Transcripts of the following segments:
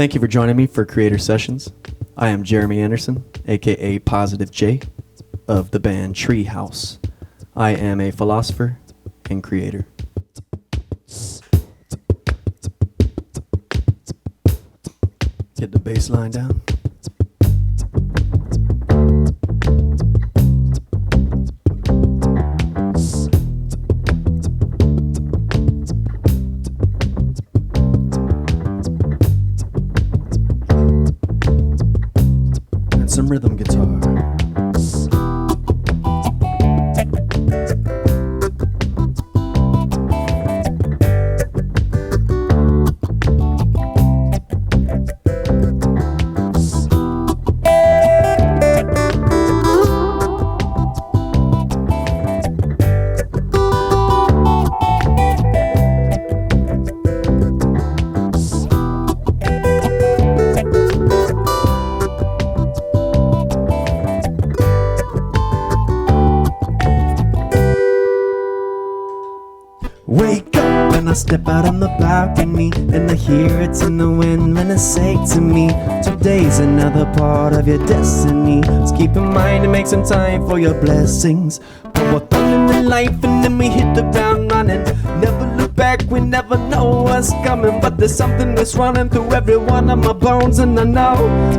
Thank you for joining me for Creator Sessions. I am Jeremy Anderson, aka Positive J, of the band TreeHouse. I am a philosopher and creator. Get the bass line down. And some rhythm guitar. Wake up and I step out on the balcony, and I hear it in the wind when it say to me, today's another part of your destiny. Just keep in mind to make some time for your blessings. But we're thumbing in life and then we hit the ground running. Never look back, we never know what's coming. But there's something that's running through every one of my bones, and I know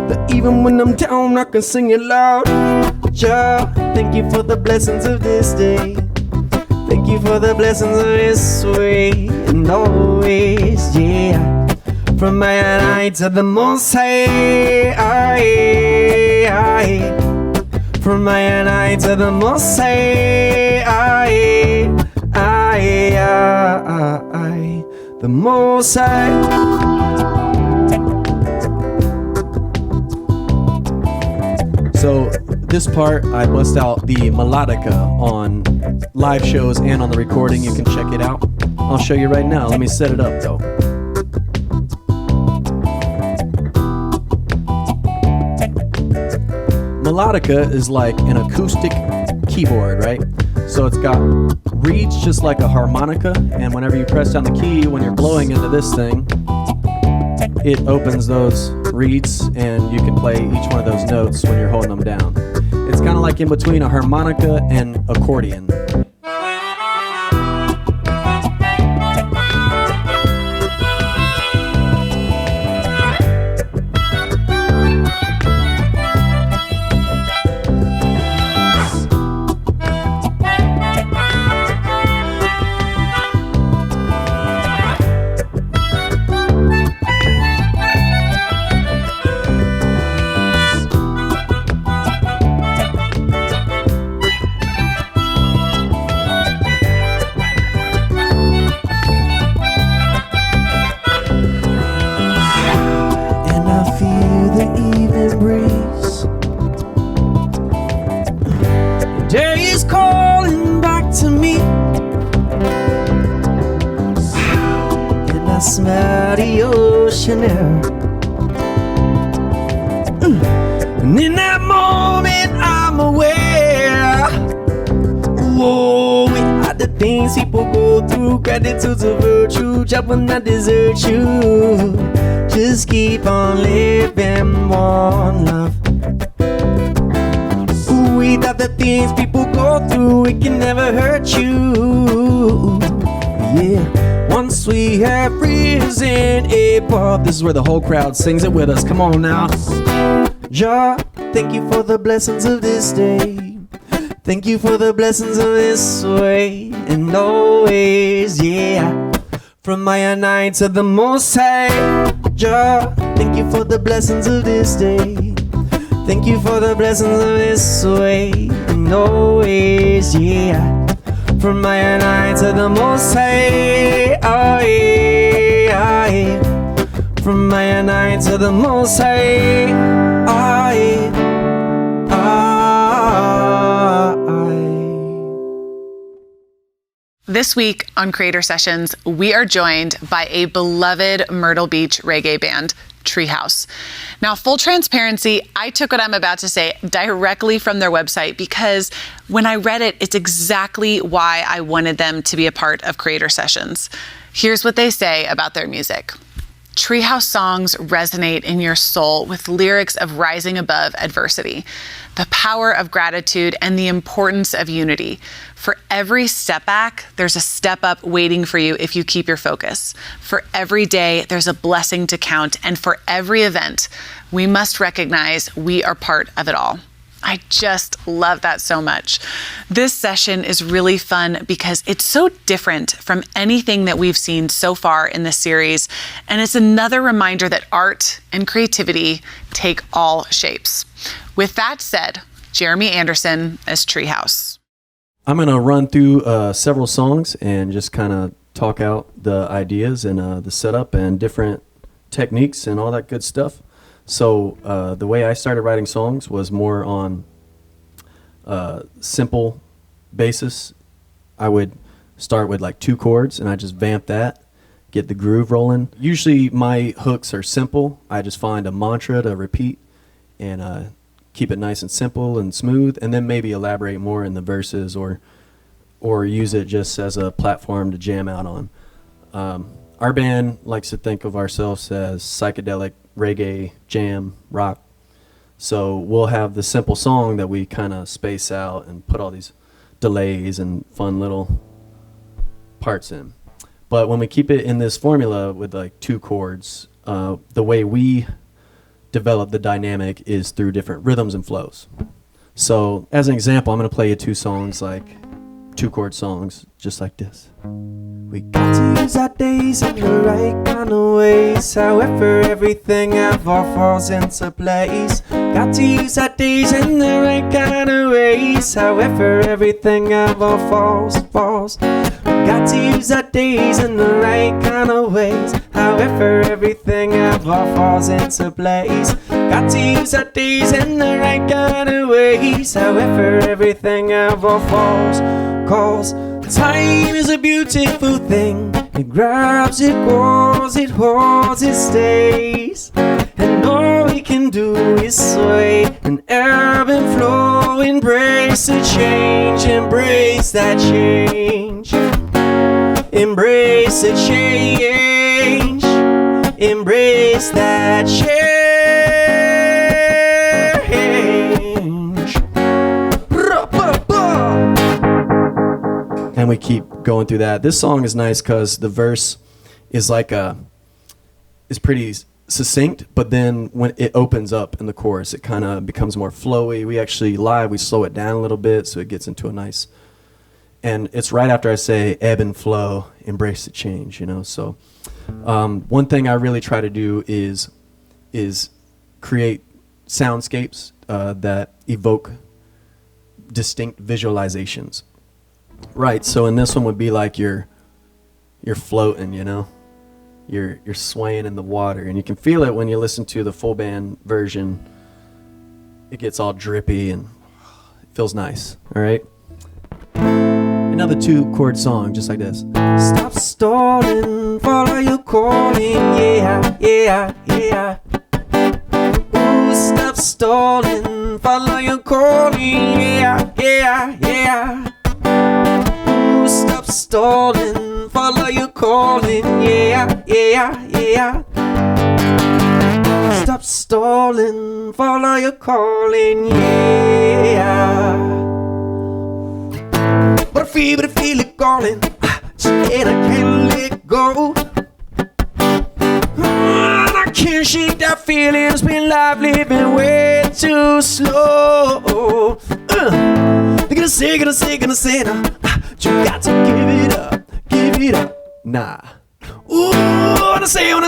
that even when I'm down I can sing it loud. Jah, thank you for the blessings of this day. Thank you for the blessings of this way and always, yeah. From my eye to the most high, from my eye to the most high, the most high. So this part, I bust out the melodica on live shows and on the recording. You can check it out. I'll show you right now. Let me set it up though. Melodica is like an acoustic keyboard, right? So it's got reeds just like a harmonica, and whenever you press down the key, when you're blowing into this thing, it opens those reeds and you can play each one of those notes when you're holding them down. It's kind of like in between a harmonica and accordion. Day is calling back to me, and I smell the ocean air. And in that moment I'm aware, whoa, we are the things people go through. Gratitude's a virtue, job will not desert you. Just keep on living one love. Without the things people go through, it can never hurt you. Yeah, once we have risen above. This is where the whole crowd sings it with us. Come on now. Jah, thank you for the blessings of this day. Thank you for the blessings of this way and always, yeah. From my night to the most high. Jah, thank you for the blessings of this day. Thank you for the blessings of this way and always, yeah. From my night to the most high, from my night to the most high, This week on Creator Sessions, we are joined by a beloved Myrtle Beach reggae band, TreeHouse. Now, full transparency, I took what I'm about to say directly from their website because when I read it, it's exactly why I wanted them to be a part of Creator Sessions. Here's what they say about their music. TreeHouse songs resonate in your soul with lyrics of rising above adversity, the power of gratitude, and the importance of unity. For every step back, there's a step up waiting for you if you keep your focus. For every day, there's a blessing to count. And for every event, we must recognize we are part of it all. I just love that so much. This session is really fun because it's so different from anything that we've seen so far in this series. And it's another reminder that art and creativity take all shapes. With that said, Jeremy Anderson as TreeHouse. I'm going to run through several songs and just kind of talk out the ideas and the setup and different techniques and all that good stuff. So the way I started writing songs was more on simple basis. I would start with like 2 chords and I just vamp that, get the groove rolling. Usually my hooks are simple. I just find a mantra to repeat and keep it nice and simple and smooth, and then maybe elaborate more in the verses or use it just as a platform to jam out on. Our band likes to think of ourselves as psychedelic reggae, jam, rock. So we'll have the simple song that we kind of space out and put all these delays and fun little parts in. But when we keep it in this formula with like 2 chords, the way we develop the dynamic is through different rhythms and flows. So as an example, I'm going to play you 2 songs, like 2 chord songs, just like this. We got to use our days in the right kind of ways. However, everything ever falls into place. Got to use our days in the right kind of ways. However, everything ever falls. Got to use our days in the right kind of ways. However, everything ever falls into place. Got to use our days in the right kind of ways. However, everything ever falls. 'Cause time is a beautiful thing. It grabs, it goes, it holds, it stays. And all we can do is sway and ebb and flow. Embrace the change, embrace that change. Embrace the change, embrace that change. And we keep going through that. This song is nice because the verse is like is pretty succinct, but then when it opens up in the chorus, it kind of becomes more flowy. We actually we slow it down a little bit so it gets into a nice, and it's right after I say ebb and flow, embrace the change, you know. So one thing I really try to do is create soundscapes that evoke distinct visualizations. Right, so in this one would be like you're floating, you know, you're swaying in the water, and you can feel it when you listen to the full band version. It gets all drippy and it feels nice. All right, another 2 chord song just like this. Stop stalling, follow your calling, yeah, yeah, yeah. Ooh, stop stalling, follow your calling, yeah, yeah, yeah. Stop stalling, follow your calling, yeah, yeah, yeah. Stop stalling, follow your calling, yeah. But I feel it calling, and I can't let go. I can't shake that feeling, it's been life living way too slow. They're gonna say now. You got to give it up, nah. Ooh, wanna say now.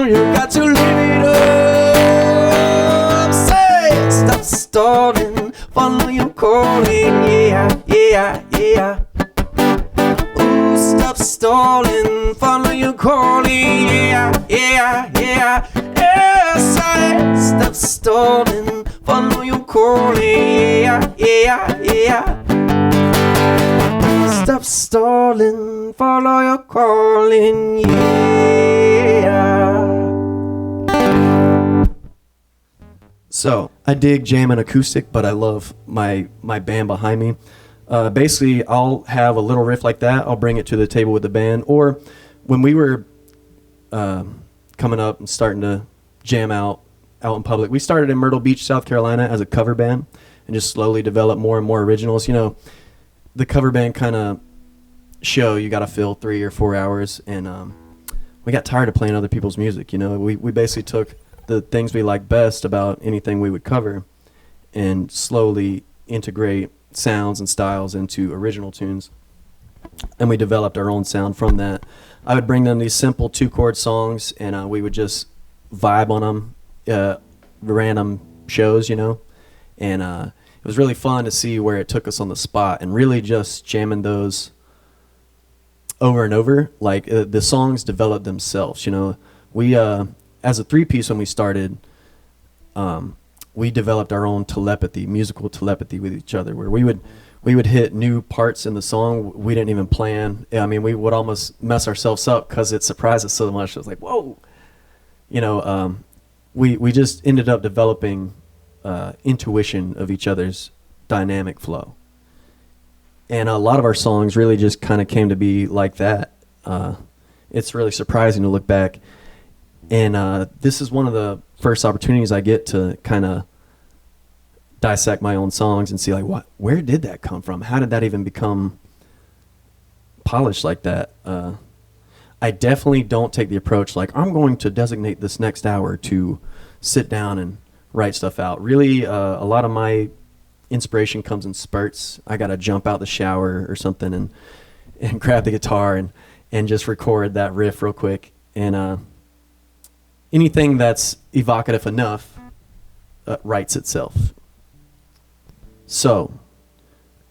You got to live it up. Say, stop stalling, follow your calling, yeah, yeah, yeah. Ooh, stop stalling, follow your calling, yeah, yeah, yeah. Yes, I stop stalling, follow your calling, yeah, yeah, yeah. Stop stalling, follow your calling, yeah. So, I dig jamming acoustic, but I love my band behind me. Basically, I'll have a little riff like that. I'll bring it to the table with the band. Or when we were coming up and starting to jam out in public. We started in Myrtle Beach, South Carolina as a cover band and just slowly developed more and more originals. You know, the cover band kind of show, you got to fill 3 or 4 hours, and we got tired of playing other people's music. You know, we basically took the things we like best about anything we would cover and slowly integrate sounds and styles into original tunes, and we developed our own sound from that. I would bring them these simple 2-chord songs, and we would just vibe on them, random shows, you know, and it was really fun to see where it took us on the spot and really just jamming those over and over. Like the songs developed themselves, you know. We as a 3-piece when we started, we developed our own musical telepathy with each other, where we would hit new parts in the song we didn't even plan. I mean, we would almost mess ourselves up because it surprised us so much. It was like, whoa, you know. We just ended up developing intuition of each other's dynamic flow, and a lot of our songs really just kind of came to be like that. It's really surprising to look back, and this is one of the first opportunities I get to kind of dissect my own songs and see, like, where did that come from? How did that even become polished like that? I definitely don't take the approach like, I'm going to designate this next hour to sit down and write stuff out. Really, a lot of my inspiration comes in spurts. I got to jump out the shower or something and grab the guitar and just record that riff real quick. And anything that's evocative enough writes itself. So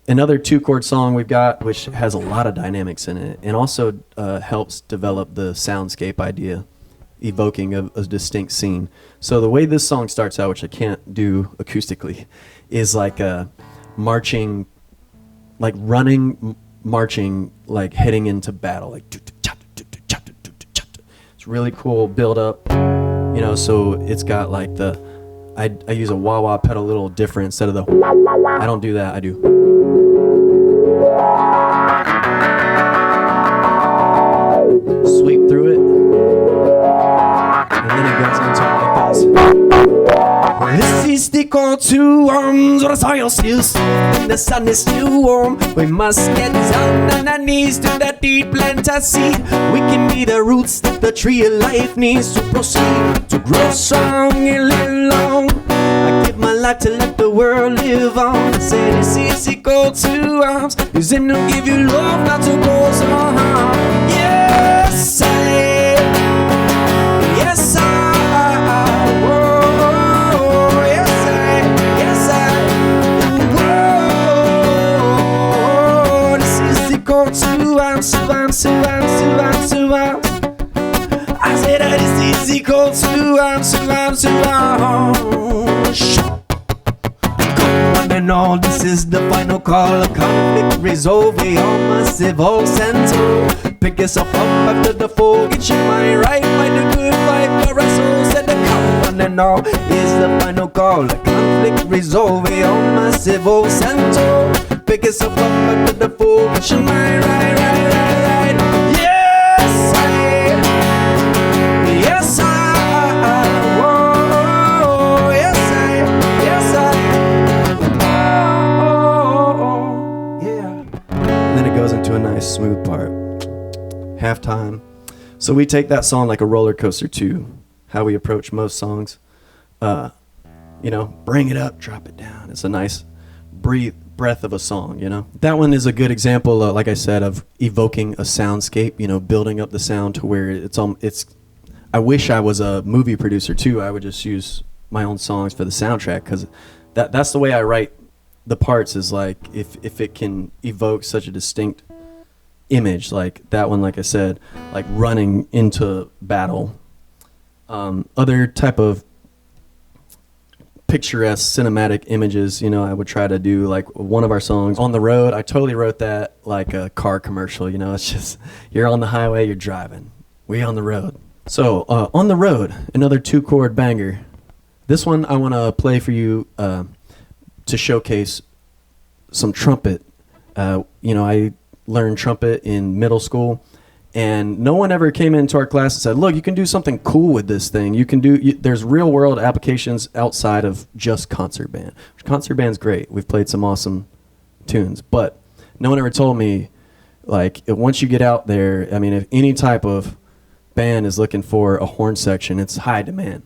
another 2-chord song we've got, which has a lot of dynamics in it and also helps develop the soundscape idea, evoking a distinct scene. So the way this song starts out, which I can't do acoustically, is like marching, like running, marching, like heading into battle. Like it's really cool build up, you know. So it's got like I use a wah-wah pedal a little different instead of the, I don't do that, I do. Sweep through it, and then it goes into like this. This is the call to arms, what I saw your still and the sun is still warm. We must get down on our knees to that deep plant a seed. We can be the roots that the tree of life needs to proceed, to grow strong and live long. I give my life to let the world live on. I say this is the call to arms, is in to give you love, not to cause harm. Yes, yes, I said that it's easy cold to come on and all, this is the final call. A conflict resolve, we all must evolve center. Pick yourself up after the fall, get your mind right, find a good vibe for us all. Said the come on and all is the final call. A conflict resolve, we all must evolve center. Pick yourself up after the fall, get your mind right. A nice smooth part, halftime. So we take that song like a roller coaster too, how we approach most songs. You know, bring it up, drop it down. It's a nice breath of a song, you know. That one is a good example, like I said, of evoking a soundscape, you know, building up the sound to where it's I wish I was a movie producer too. I would just use my own songs for the soundtrack, because that's the way I write the parts, is like if it can evoke such a distinct image, like that one, like I said, like running into battle. Other type of picturesque cinematic images, you know, I would try to do, like one of our songs, On the Road. I totally wrote that like a car commercial, you know. It's just, you're on the highway, you're driving, we on the road. So On the Road, another 2-chord banger. This one I want to play for you to showcase some trumpet. You know, I learned trumpet in middle school, And no one ever came into our class and said, look, you can do something cool with this thing. There's real world applications outside of just concert band. Concert band's great. We've played some awesome tunes, but no one ever told me, like, once you get out there, I mean, if any type of band is looking for a horn section, it's high demand.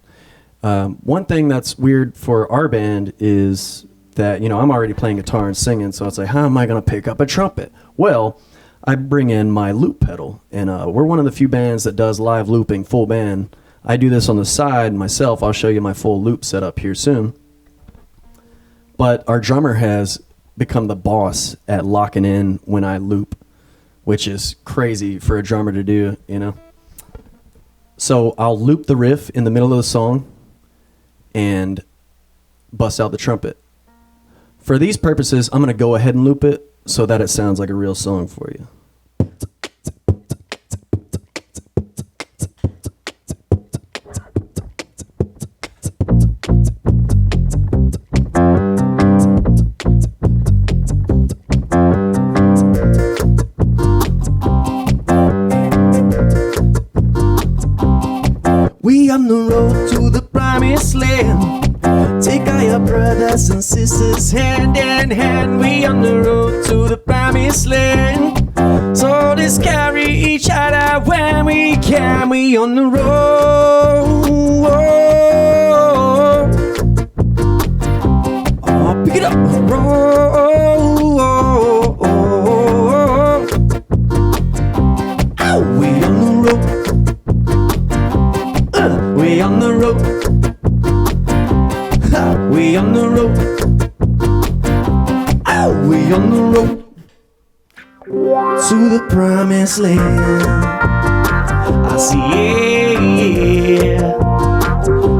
One thing that's weird for our band is that, I'm already playing guitar and singing, so it's like, how am I going to pick up a trumpet? Well, I bring in my loop pedal, and we're one of the few bands that does live looping full band. I do this on the side myself. I'll show you my full loop setup here soon. But our drummer has become the boss at locking in when I loop, which is crazy for a drummer to do, So I'll loop the riff in the middle of the song and bust out the trumpet. For these purposes, I'm going to go ahead and loop it so that it sounds like a real song for you. We on the road to the promised land. Take all your brothers and sisters hand in hand. We on the road to the promised land. So let's carry each other when we can. We on the road. Oh, pick it up. Road. Oh, we on the road. We on the road. We on the road. Oh, we on the road to the promised land. I see, yeah.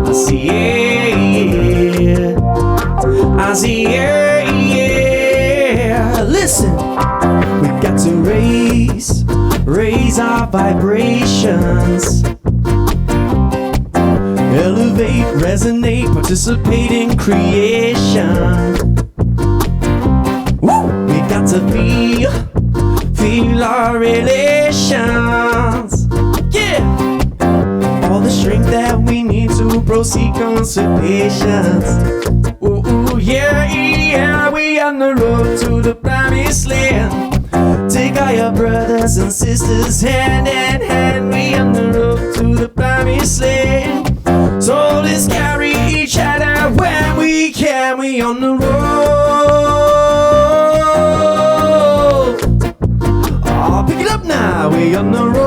I see, yeah. I see, yeah. Listen, we got to raise our vibrations. Elevate, resonate, participate in creation. Woo! We got to feel our relations. Yeah! All the strength that we need to proceed conservations. Ooh, ooh, yeah, yeah, we on the road to the promised land. Take all your brothers and sisters hand in hand. We on the road to the promised land. So let's carry each other when we can. We on the road. Oh, pick it up now. We on the road.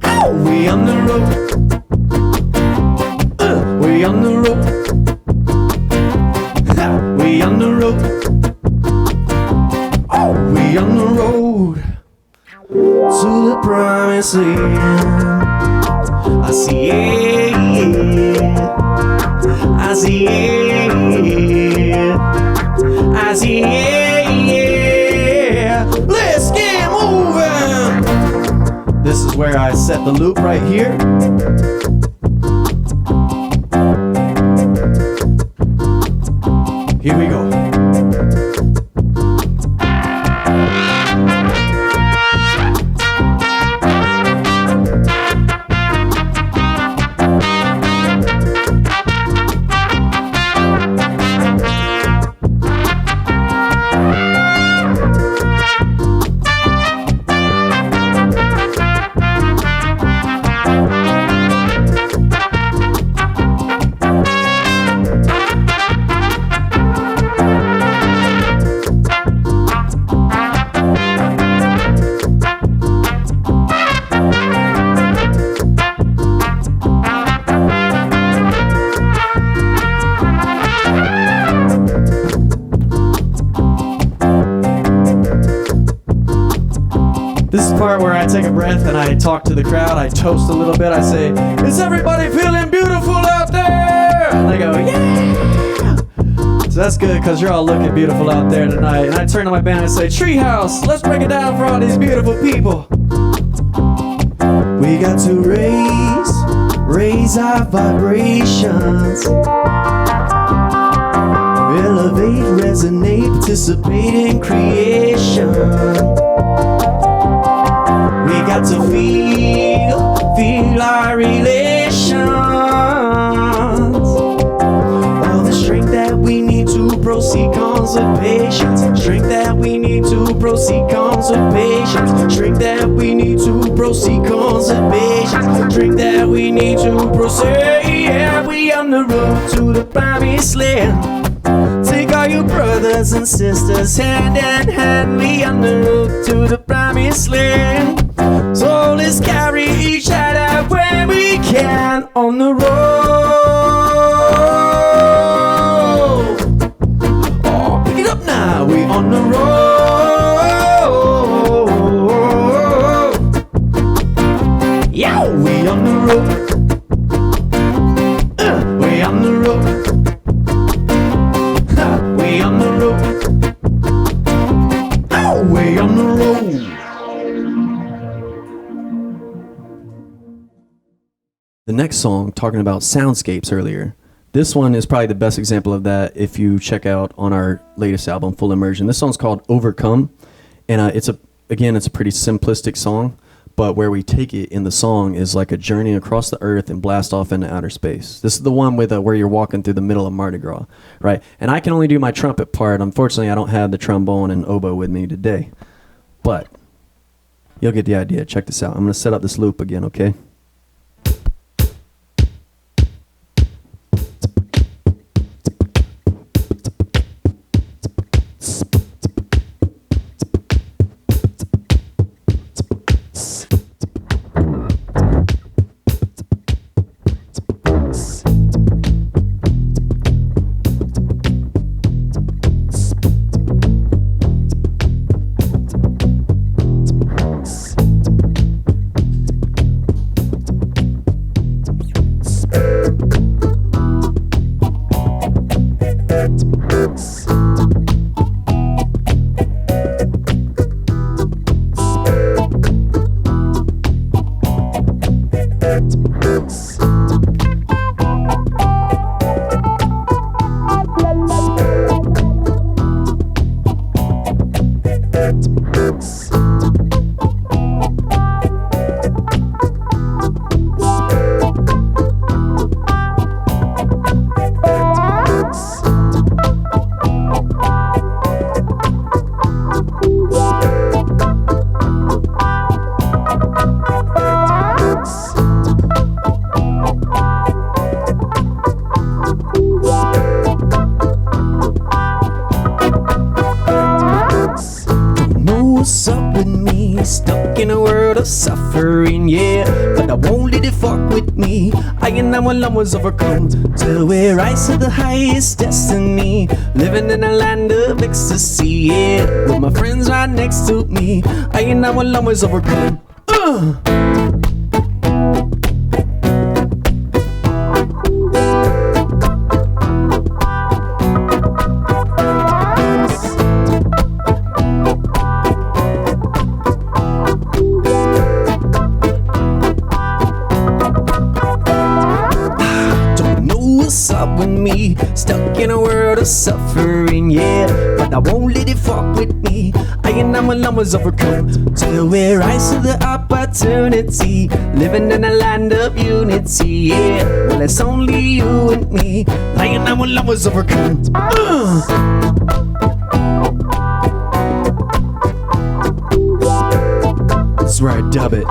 Oh, we on the road. We on the road. We on the road. Oh, we on the road to the promised land. I see, yeah. I see, yeah. I see, yeah. Let's get moving. This is where I set the loop right here. Here we go. This is the part where I take a breath and I talk to the crowd. I toast a little bit. I say, is everybody feeling beautiful out there? And they go, yeah! So that's good because you're all looking beautiful out there tonight. And I turn to my band and say, TreeHouse, let's break it down for all these beautiful people. We got to raise our vibrations. elevate, resonate, participate in creation. We got to feel our relations. All the strength that we need to proceed comes with patience. Strength that we need to proceed comes with patience. Strength that we need to proceed comes with patience. Strength that we need to proceed. Yeah, we on the road to the promised land. Take all your brothers and sisters hand in hand. We on the road to the promised land. So let's carry each other where we can on the road. Oh, pick it up now, we on the road. Yeah, we on the road. We on the road. We on the road. Oh, we on the road. The next song, talking about soundscapes earlier, this one is probably the best example of that if you check out on our latest album, Full Immersion. This song's called Overcome, and it's a pretty simplistic song, but where we take it in the song is like a journey across the earth and blast off into outer space. This is the one with where you're walking through the middle of Mardi Gras, right? And I can only do my trumpet part. Unfortunately, I don't have the trombone and oboe with me today, but you'll get the idea. Check this out. I'm going to set up this loop again, okay? What's up with me? Stuck in a world of suffering, yeah. But I won't let it fuck with me. I and I will always overcome till we rise to the highest destiny. Living in a land of ecstasy, yeah. With my friends right next to me. I and I will always overcome. What's up with me? Stuck in a world of suffering, yeah. But I won't let it fuck with me. I and I will always overcome till we rise to the opportunity. Living in a land of unity, yeah. Well, it's only you and me. I and I will always overcome. This is where I dub it.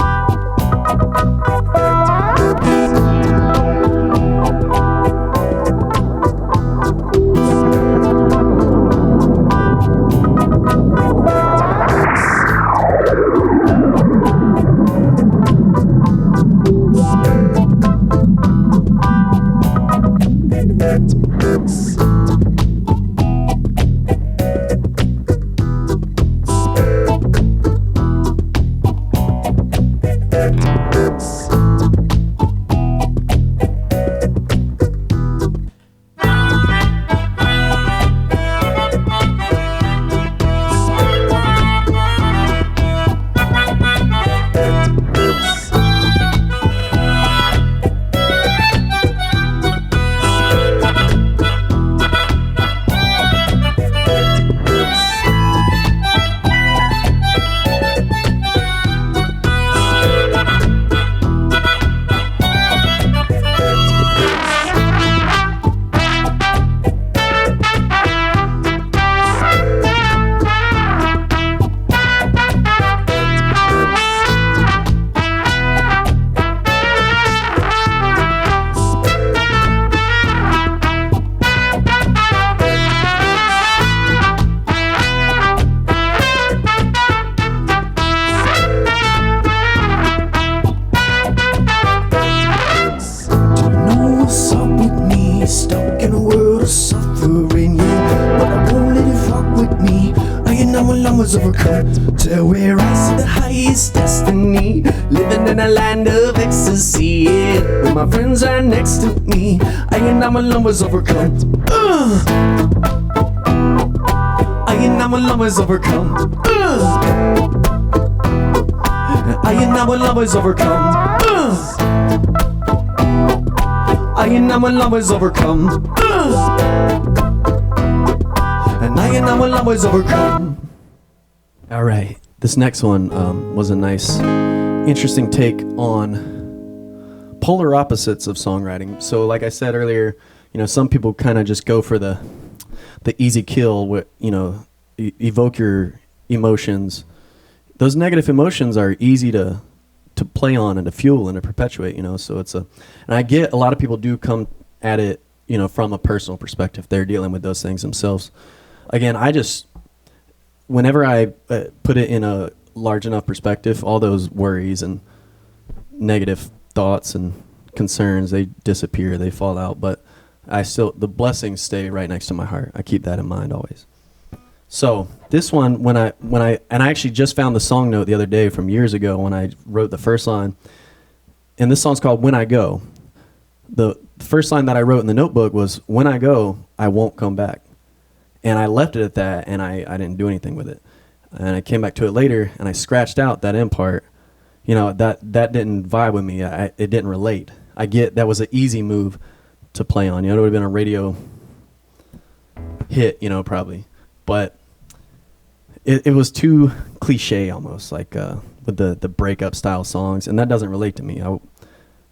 was overcome till we rise to the highest destiny, living in a land of ecstasy. Yeah, when my friends are next to me, I alone was overcome. I alone was overcome. I alone was overcome. I alone was overcome. And I alone was overcome. All right, this next one was a nice, interesting take on polar opposites of songwriting. So, like I said earlier, you know, some people kind of just go for the easy kill, with, you know, evoke your emotions. Those negative emotions are easy to play on and to fuel and to perpetuate, you know. So it's and I get a lot of people do come at it, you know, from a personal perspective. They're dealing with those things themselves. Again, I just, whenever I put it in a large enough perspective, all those worries and negative thoughts and concerns, they disappear, they fall out. But the blessings stay right next to my heart. I keep that in mind always. So this one, when I actually just found the song note the other day from years ago when I wrote the first line, and this song's called When I Go. The first line that I wrote in the notebook was, when I go, I won't come back. And I left it at that, and I didn't do anything with it. And I came back to it later, and I scratched out that end part. You know, that didn't vibe with me. It didn't relate. I get that was an easy move to play on. You know, it would have been a radio hit, you know, probably. But it was too cliche almost, like with the breakup style songs, and that doesn't relate to me.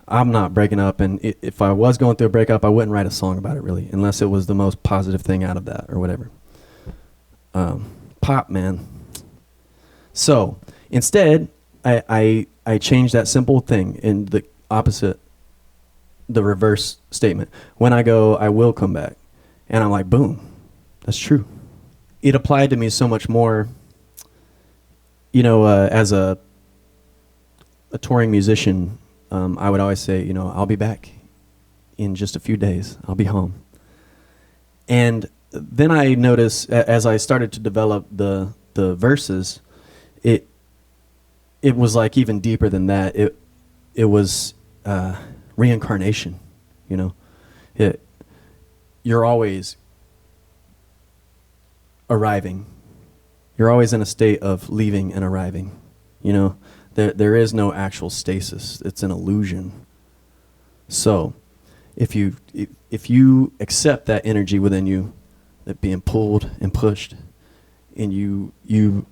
I'm not breaking up, and if I was going through a breakup, I wouldn't write a song about it really, unless it was the most positive thing out of that or whatever. Pop, man. So instead, I changed that simple thing in the opposite, the reverse statement. When I go, I will come back. And I'm like, boom, that's true. It applied to me so much more, you know, as a touring musician. I would always say, you know, I'll be back in just a few days. I'll be home. And then I noticed, as I started to develop the verses, it was like even deeper than that. It was reincarnation, you know. You're always arriving. You're always in a state of leaving and arriving, you know. There is no actual stasis. It's an illusion. So if you accept that energy within you, that being pulled and pushed, and you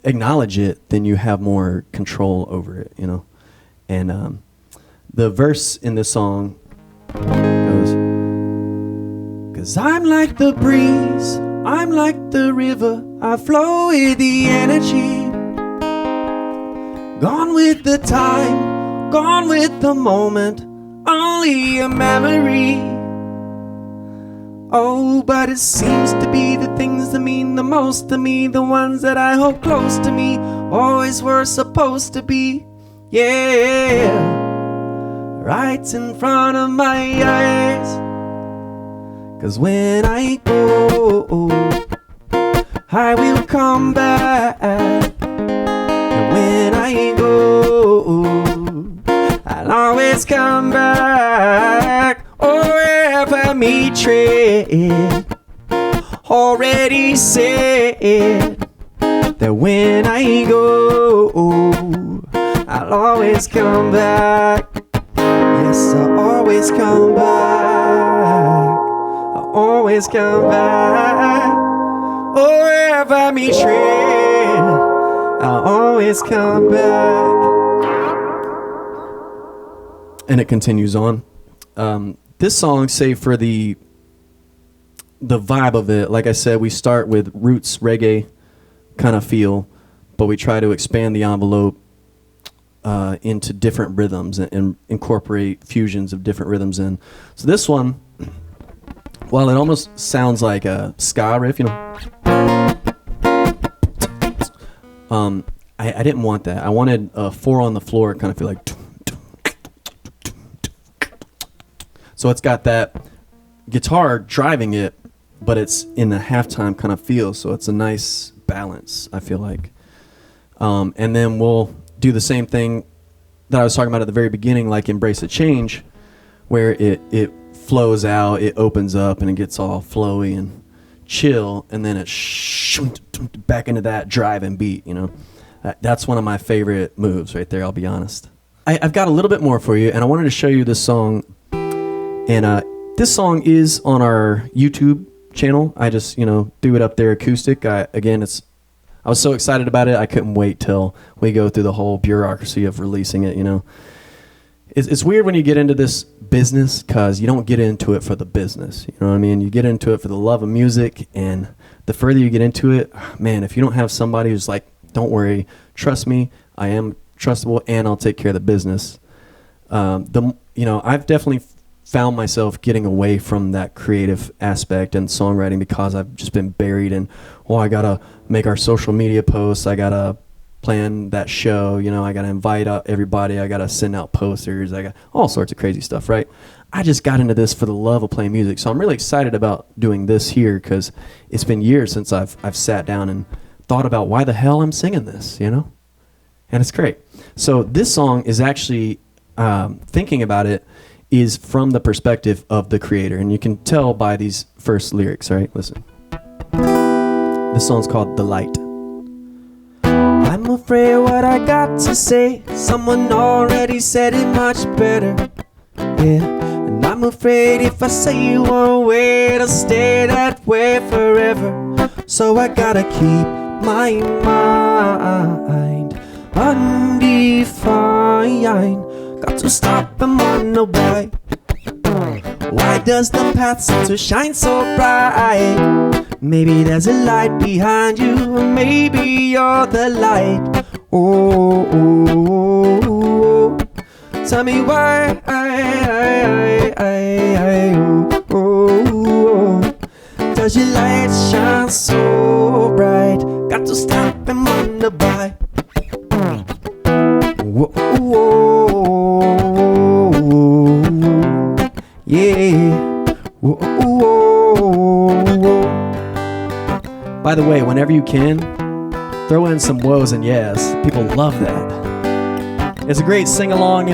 acknowledge it, then you have more control over it, you know. And the verse in this song goes, 'cause I'm like the breeze, I'm like the river, I flow with the energy. Gone with the time, gone with the moment, only a memory. Oh, but it seems to be the things that mean the most to me, the ones that I hold close to me, always were supposed to be. Yeah, right in front of my eyes. 'Cause when I go, I will come back. And when I go, I'll always come back. Oh, if I meet tread, already said that when I go, I'll always come back. Yes, I'll always come back. I'll always come back. Oh, if I meet tread, I'll always come back. And it continues on. This song, save for the vibe of it, like I said, we start with roots reggae kind of feel, but we try to expand the envelope into different rhythms and incorporate fusions of different rhythms in. So this one, while it almost sounds like a ska riff, you know, I didn't want that. I wanted a 4 on the floor kind of feel like. So it's got that guitar driving it, but it's in the halftime kind of feel. So it's a nice balance, I feel like. And then we'll do the same thing that I was talking about at the very beginning, like Embrace the Change, where it flows out, it opens up, and it gets all flowy and chill, and then it back into that driving beat, you know. That's one of my favorite moves right there, I'll be honest. I've got a little bit more for you, and I wanted to show you this song. And this song is on our YouTube channel. I just, do it up there acoustic. I was so excited about it, I couldn't wait till we go through the whole bureaucracy of releasing it, It's weird when you get into this business because you don't get into it for the business. You know what I mean? You get into it for the love of music, and the further you get into it, man, if you don't have somebody who's like, don't worry, trust me, I am trustable, and I'll take care of the business. I've definitely found myself getting away from that creative aspect and songwriting because I've just been buried in, I gotta make our social media posts, I gotta plan that show, I gotta invite everybody, I gotta send out posters, I got all sorts of crazy stuff, right? I just got into this for the love of playing music, so I'm really excited about doing this here because it's been years since I've sat down and thought about why the hell I'm singing this, and it's great. So this song is actually, thinking about it, is from the perspective of the creator, and you can tell by these first lyrics, right? Listen. This song's called The Light. I'm afraid what I got to say, someone already said it much better, yeah. And I'm afraid if I say one way, it'll stay that way forever. So I gotta keep my mind undefined. Got to stop and wonder why. Why does the path seem to shine so bright? Maybe there's a light behind you, or maybe you're the light. Oh. Tell me why. Does your light shine so bright? Got to stop and wonder why. Yeah. By the way, whenever you can, throw in some whoas and yes. People love that. It's a great sing-along,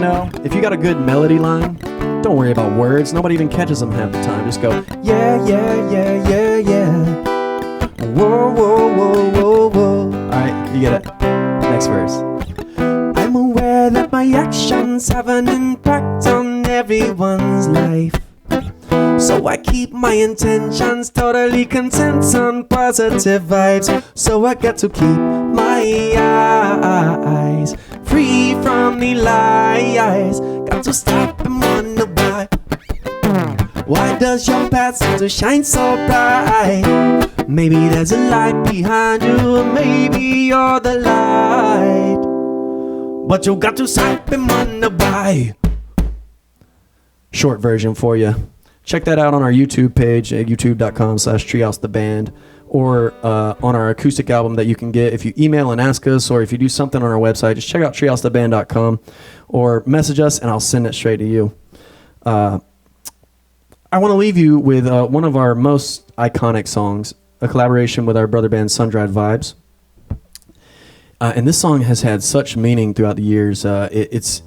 If you got a good melody line, don't worry about words. Nobody even catches them half the time. Just go, yeah. Whoa. All right, you get it. Next verse. I'm aware that my actions have an impact on everyone's life. So I keep my intentions totally content on positive vibes. So I got to keep my eyes free from the lies. Got to stop and wonder why. Why does your path seem to shine so bright? Maybe there's a light behind you, or maybe you're the light. But you got to stop and wonder why. Short version for you. Check that out on our YouTube page at youtube.com/TreeHouseTheBand, or on our acoustic album that you can get if you email and ask us, or if you do something on our website, just check out TreeHouseTheBand.com or message us and I'll send it straight to you. I want to leave you with one of our most iconic songs, a collaboration with our brother band Sun-Dried Vibes. And this song has had such meaning throughout the years. It's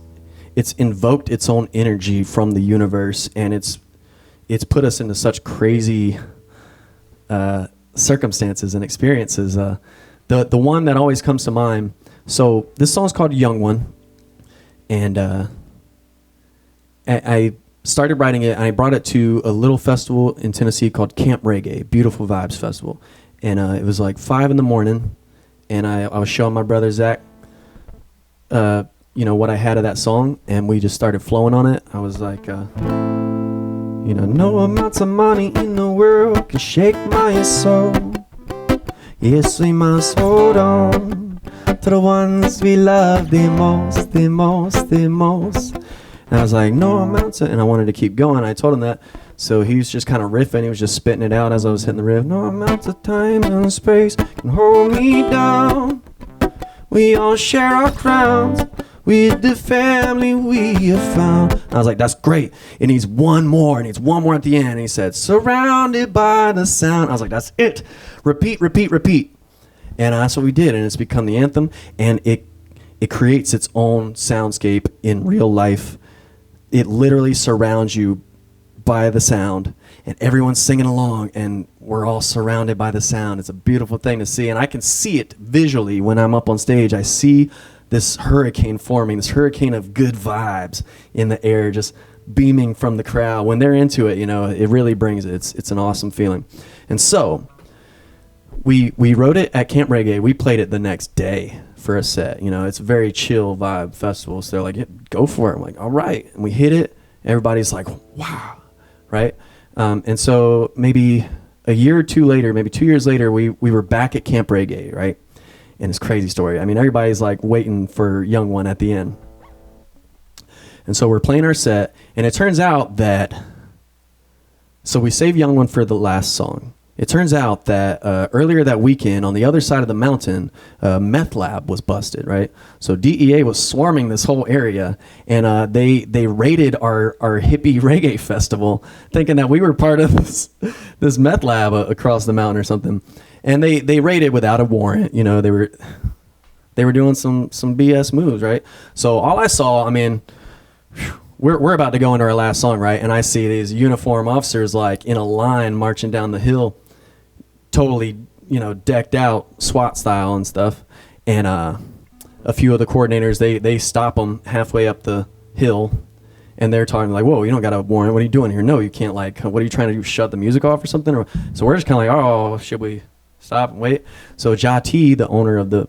invoked its own energy from the universe, and it's put us into such crazy circumstances and experiences. The one that always comes to mind, so this song's called Young One, and I started writing it, and I brought it to a little festival in Tennessee called Camp Reggae, Beautiful Vibes Festival. And it was like 5 a.m, and I was showing my brother Zach what I had of that song, and we just started flowing on it. I was like, no amounts of money in the world can shake my soul. Yes, we must hold on to the ones we love the most. And I was like, no amounts of, and I wanted to keep going. I told him that. So he was just kind of riffing. He was just spitting it out as I was hitting the riff. No amounts of time and space can hold me down. We all share our crowns with the family we have found. And I was like, that's great. It needs one more. It needs one more at the end. And he said, surrounded by the sound. I was like, that's it. Repeat. And that's what we did, and it's become the anthem, and it creates its own soundscape in real life. It literally surrounds you by the sound, and everyone's singing along, and we're all surrounded by the sound. It's a beautiful thing to see, and I can see it visually when I'm up on stage. I see this hurricane forming, this hurricane of good vibes in the air, just beaming from the crowd. When they're into it, it really brings it. It's an awesome feeling. And so we wrote it at Camp Reggae. We played it the next day for a set. It's a very chill vibe festival. So they're like, yeah, go for it. I'm like, all right. And we hit it. Everybody's like, wow. Right. And so maybe a year or two later, maybe 2 years later, we were back at Camp Reggae. Right. And it's a crazy story. I mean, everybody's like waiting for Young One at the end. And so we're playing our set, and it turns out that, so we saved Young One for the last song. It turns out that earlier that weekend, on the other side of the mountain, a meth lab was busted, right? So DEA was swarming this whole area, and they raided our hippie reggae festival, thinking that we were part of this meth lab across the mountain or something. And they raided without a warrant. They were doing some BS moves, right? So all I saw, I mean, we're about to go into our last song, right? And I see these uniform officers like in a line marching down the hill, totally, decked out SWAT style and stuff. And a few of the coordinators, they stop them halfway up the hill, and they're talking like, "Whoa, you don't got a warrant. What are you doing here? No, you can't. Like, what are you trying to do? Shut the music off or something?" So we're just kind of like, "Oh, should we stop and wait?" So Jati, the owner of the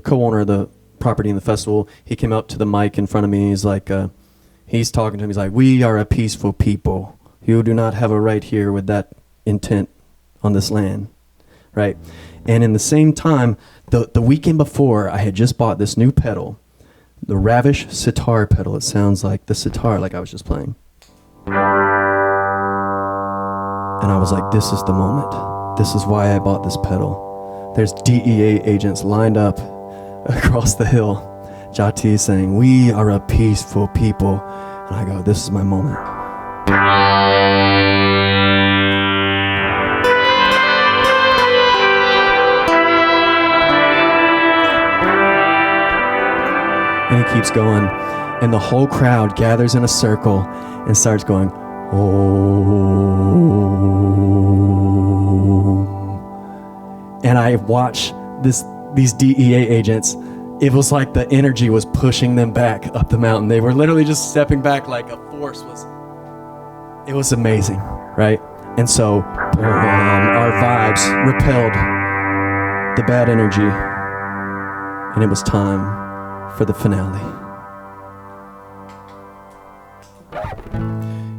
co-owner of the property in the festival, he came up to the mic in front of me. He's like, he's talking to him. He's like, "We are a peaceful people. You do not have a right here with that intent on this land," right? And in the same time, the weekend before, I had just bought this new pedal, the Ravish sitar pedal. It sounds like the sitar, like I was just playing. And I was like, this is the moment. This is why I bought this pedal. There's DEA agents lined up across the hill. Jati saying, "We are a peaceful people." And I go, this is my moment. And he keeps going, and the whole crowd gathers in a circle and starts going, "Oh." And I watch these DEA agents. It was like the energy was pushing them back up the mountain. They were literally just stepping back like a force was. It was amazing, right? And so our vibes repelled the bad energy, and it was time for the finale.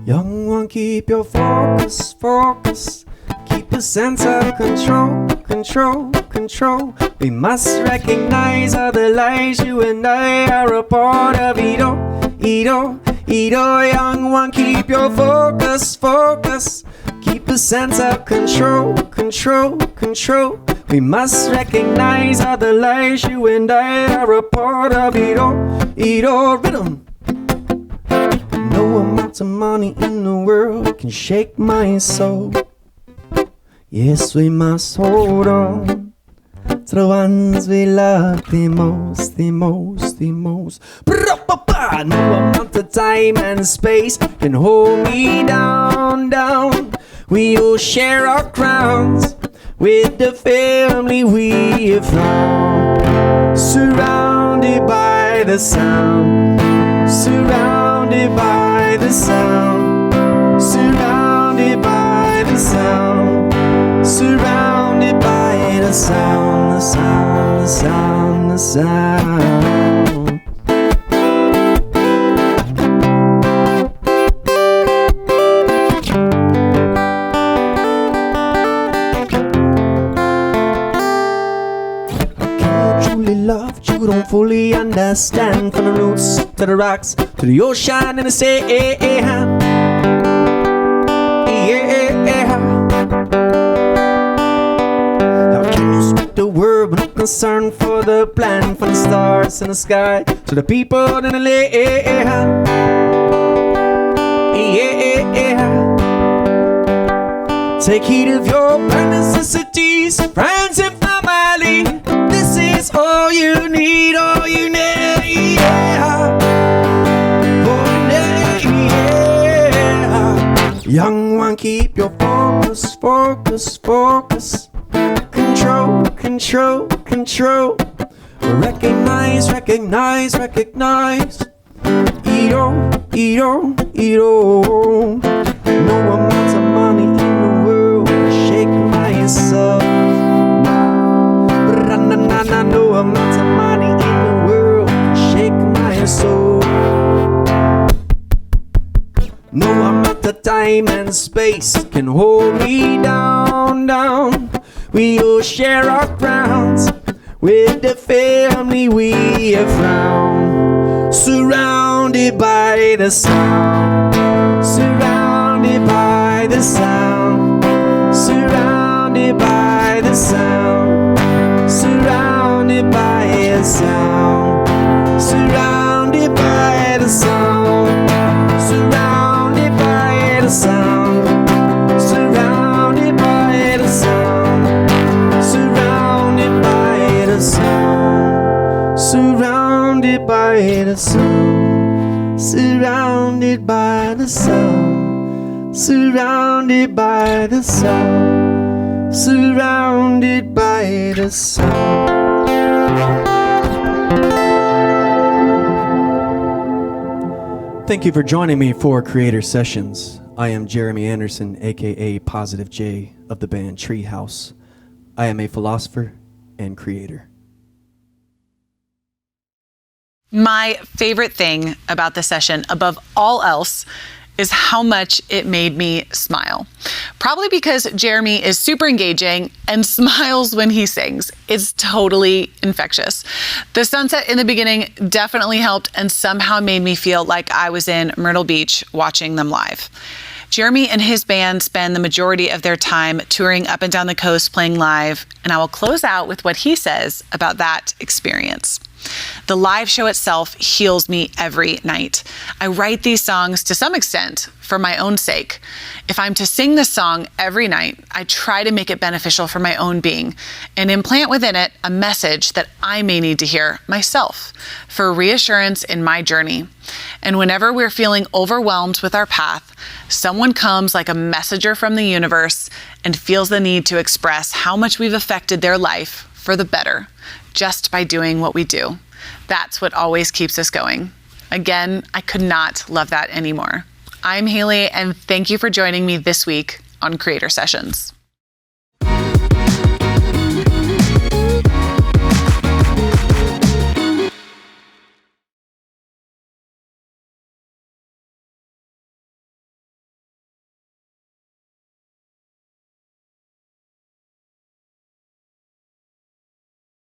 Young one, keep your focus. Keep a sense of control. We must recognize all the lies. You and I are a part of it all. Young one, keep your focus. Keep a sense of control. We must recognize all the lies. You and I are a part of it all. Rhythm. No amount of money in the world can shake my soul. Yes, we must hold on to the ones we love the most. No amount of time and space can hold me down. We all share our crowns with the family we have found. Surrounded by the sound. Surrounded by the sound. Surrounded by the sound. Surrounded by the sound, the sound, the sound, the sound. Can you truly love? You don't fully understand. From the roots to the rocks to the ocean and the sea. The word, but no concern for the plan. From the stars in the sky to the people in the land. Take heed of your bare necessities, friends and family. This is all you need, all you need, yeah. Oh, yeah. Young one, keep your focus, focus, focus. Control, control, control. Recognize, recognize, recognize. Edo, Edo, Edo. No amount of money in the world can shake my soul. No amount of money in the world can shake my soul. No amount of time and space can hold me down, down. We all share our crowns with the family we have found. Surrounded by the sound, surrounded by the sound, surrounded by the sound, surrounded by the sound, surrounded by the sound, surrounded by the sound, surrounded by the sound, surrounded by the sound, surrounded by the sound, surrounded by the sound, surrounded by the sound, surrounded by the sound. Thank you for joining me for Creator Sessions. I am Jeremy Anderson, aka Positive J of the band TreeHouse. I am a philosopher and creator. My favorite thing about the session, above all else, is how much it made me smile. Probably because Jeremy is super engaging and smiles when he sings. It's totally infectious. The sunset in the beginning definitely helped and somehow made me feel like I was in Myrtle Beach watching them live. Jeremy and his band spend the majority of their time touring up and down the coast playing live, and I will close out with what he says about that experience. The live show itself heals me every night. I write these songs to some extent for my own sake. If I'm to sing this song every night, I try to make it beneficial for my own being and implant within it a message that I may need to hear myself for reassurance in my journey. And whenever we're feeling overwhelmed with our path, someone comes like a messenger from the universe and feels the need to express how much we've affected their life for the better, just by doing what we do. That's what always keeps us going. Again, I could not love that anymore. I'm Haley, and thank you for joining me this week on Creator Sessions.